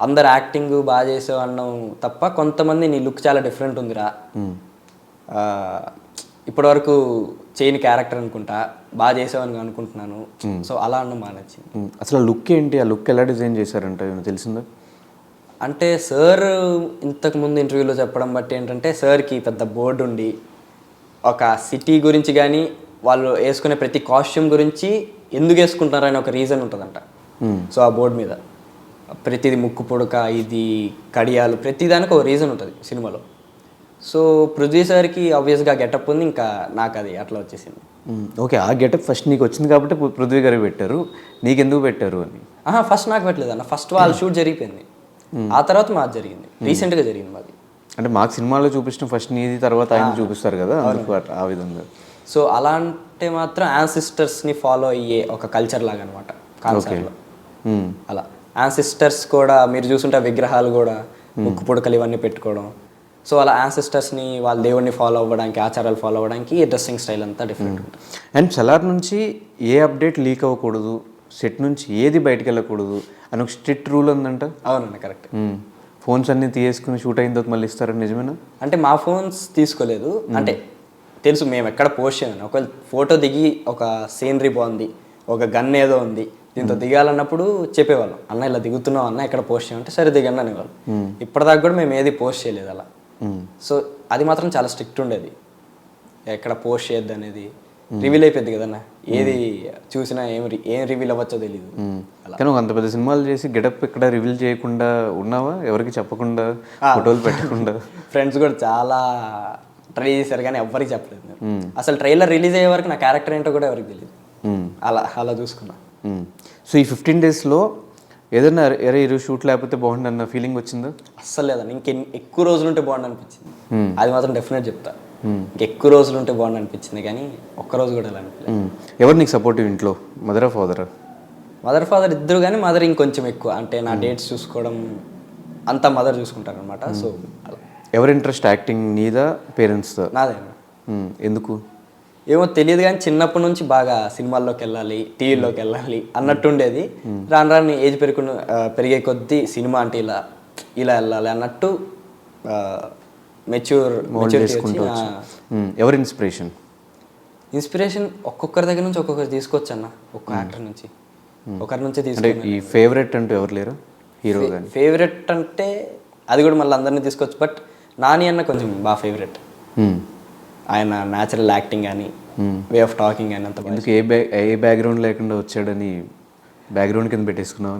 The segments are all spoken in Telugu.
అందరు యాక్టింగ్ బాగా చేసావు అనడం తప్ప కొంతమంది నీ లుక్ చాలా డిఫరెంట్ ఉందిరా, ఇప్పటివరకు చేయని క్యారెక్టర్ అనుకుంటా, బాగా చేసావని అనుకుంటున్నాను. సో అలా అన్న బాగా నచ్చింది. అసలు లుక్ ఏంటి, ఆ లుక్ ఎలా డిజైన్ చేశారంటే ఏమైనా తెలిసిందా? అంటే సార్ ఇంతకుముందు ఇంటర్వ్యూలో చెప్పడం బట్టి ఏంటంటే సార్కి పెద్ద బోర్డు ఉండి ఒక సిటీ గురించి కానీ వాళ్ళు వేసుకునే ప్రతి కాస్ట్యూమ్ గురించి ఎందుకు వేసుకుంటారని ఒక రీజన్ ఉంటుందంట. సో ఆ బోర్డు మీద ప్రతిది ముక్కు పుడక, ఇది కడియాలు, ప్రతిదానికి ఒక రీజన్ ఉంటుంది సినిమాలో. సో ప్రొడ్యూసర్కి ఆబ్వియస్గా గెటప్ ఉంది, ఇంకా నాకు అది అట్లా వచ్చేసింది. ఓకే, ఆ గెటప్ ఫస్ట్ నీకు వచ్చింది కాబట్టి పృథ్వీ గారికి పెట్టారు, నీకెందుకు పెట్టారు అని? ఫస్ట్ నాకు పెట్టలేదు అన్న, ఫస్ట్ వాళ్ళ షూట్ జరిగిపోయింది, ఆ తర్వాత మాది జరిగింది, రీసెంట్గా జరిగింది మాది. అంటే మాకు సినిమాలో చూపించడం ఫస్ట్ నీది, తర్వాత ఆయన చూపిస్తారు కదా, అందుకు ఆ విధంగా. సో అలా అంటే మాత్రం యాన్సిస్టర్స్ని ఫాలో అయ్యే ఒక కల్చర్ లాగా అనమాట కాన్సెప్ట్లో. అలా యాన్సిస్టర్స్ కూడా మీరు చూసుంటే విగ్రహాలు కూడా ముక్కు పుడకలు ఇవన్నీ పెట్టుకోవడం. సో అలా యాన్సిస్టర్స్ని వాళ్ళ దేవుడిని ఫాలో అవ్వడానికి, ఆచారాలు ఫాలో అవ్వడానికి ఈ డ్రెస్సింగ్ స్టైల్ అంతా డిఫరెంట్ ఉంటుంది. అండ్ సలార్ నుంచి ఏ అప్డేట్ లీక్ అవ్వకూడదు, సెట్ నుంచి ఏది బయటకు వెళ్ళకూడదు అని ఒక స్ట్రిక్ట్ రూల్ ఉందంట. అవునండి, కరెక్ట్. ఫోన్స్ అన్నీ తీసుకుని షూట్ అయిన తర్వాత మళ్ళీ ఇస్తారని నిజమేనా? అంటే మా ఫోన్స్ తీసుకోలేదు, అంటే తెలుసు మేము ఎక్కడ పోస్ట్ చేయను. ఒకవేళ ఫోటో దిగి ఒక సీనరీ బాగుంది, ఒక గన్ ఏదో ఉంది, దీంతో దిగాలన్నప్పుడు చెప్పేవాళ్ళం, అన్న ఇలా దిగుతున్నాం అన్న, ఎక్కడ పోస్ట్ చేయమంటే సరే దిగండి అనేవాళ్ళు. ఇప్పటిదాకా కూడా మేము ఏది పోస్ట్ చేయలేదు అలా. సో అది మాత్రం చాలా స్ట్రిక్ట్ ఉండేది, ఎక్కడ పోస్ట్ చేయొద్దు అనేది. రివీల్ అయిపోద్ది కదన్న, ఏది చూసినా ఏం రివీల్ అవ్వచ్చో తెలియదు. కానీ ఒక అంత పెద్ద సినిమాలు చేసి గెటప్ ఇక్కడ రివీల్ చేయకుండా ఉన్నావా, ఎవరికి చెప్పకుండా, ఫోటోలు పెట్టకుండా? ఫ్రెండ్స్ కూడా చాలా ట్రై చేశారు కానీ ఎవరికి చెప్పలేదు. అసలు ట్రైలర్ రిలీజ్ అయ్యే వరకు నా క్యారెక్టర్ ఏంటో కూడా ఎవరికి తెలియదు. అలా చూసుకున్నా. సో ఈ 15 daysలో ఏదైనా ఎరే ఈరోజు షూట్ లేకపోతే బాగుండు అన్న ఫీలింగ్ వచ్చిందా? అస్సలు లేదన్న, ఎక్కువ రోజులు ఉంటే బాగుండు అనిపించింది. అది మాత్రం డెఫినెట్ చెప్తా, ఇంకెక్కువ రోజులు ఉంటే బాగుండు అనిపించింది, కానీ ఒక్కరోజు కూడా అలా అనిపించలేదు. ఎవరు నీకు సపోర్టివ్ ఇంట్లో, మదరా ఫాదరా? మదర్ ఫాదర్ ఇద్దరు, కానీ మదర్ ఇంకొంచెం ఎక్కువ. అంటే నా డేట్స్ చూసుకోవడం అంతా మదర్ చూసుకుంటారు అనమాట. సో అలా. ఎవరి ఇంట్రెస్ట్, యాక్టింగ్ నీదా పేరెంట్స్దా? నాదే. ఎందుకు ఏమో తెలియదు, కానీ చిన్నప్పటి నుంచి బాగా సినిమాల్లోకి వెళ్ళాలి, టీవీలోకి వెళ్ళాలి అన్నట్టు ఉండేది. రాను రాని ఏజ్ పెరిగే కొద్దీ సినిమా అంటే ఇలా వెళ్ళాలి అన్నట్టు చేసుకుంటూ. ఎవరి ఇన్స్పిరేషన్ ఒక్కొక్కరి దగ్గర నుంచి ఒక్కొక్కరు తీసుకోవచ్చు అన్న, ఒక్క యాక్టర్ నుంచి ఒకరి నుంచే తీసుకుంటే. ఈ ఫేవరెట్ అంటూ ఎవరు లేరు హీరో? ఫేవరెట్ అంటే అది కూడా మళ్ళీ అందరినీ తీసుకోవచ్చు, బట్ నాని అన్న కొంచెం బాగా ఫేవరెట్. ఆయన న్యాచురల్ యాక్టింగ్ కానీ, వే ఆఫ్ టాకింగ్ కానీ అంత. ఎందుకు ఏ బ్యాక్గ్రౌండ్ లేకుండా వచ్చాడని బ్యాక్గ్రౌండ్ కింద పెట్టేసుకున్నావు?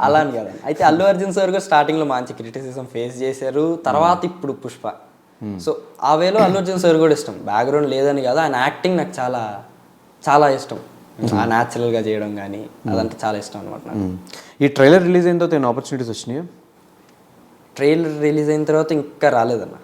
అలా అని కాదండి. అయితే అల్లు అర్జున్ సార్ కూడా స్టార్టింగ్లో మంచి క్రిటిసిజం ఫేస్ చేశారు, తర్వాత ఇప్పుడు పుష్ప. సో ఆ వేలో అల్లు అర్జున్ సార్ కూడా ఇష్టం, బ్యాక్గ్రౌండ్ లేదని కాదు, ఆయన యాక్టింగ్ నాకు చాలా చాలా ఇష్టం. ఆ న్యాచురల్గా చేయడం కానీ అదంతా చాలా ఇష్టం అనమాట నాకు. ఈ ట్రైలర్ రిలీజ్ అయిన తర్వాత ఏమైనా ఆపర్చునిటీస్ వచ్చినాయా? ట్రైలర్ రిలీజ్ అయిన తర్వాత ఇంకా రాలేదన్న.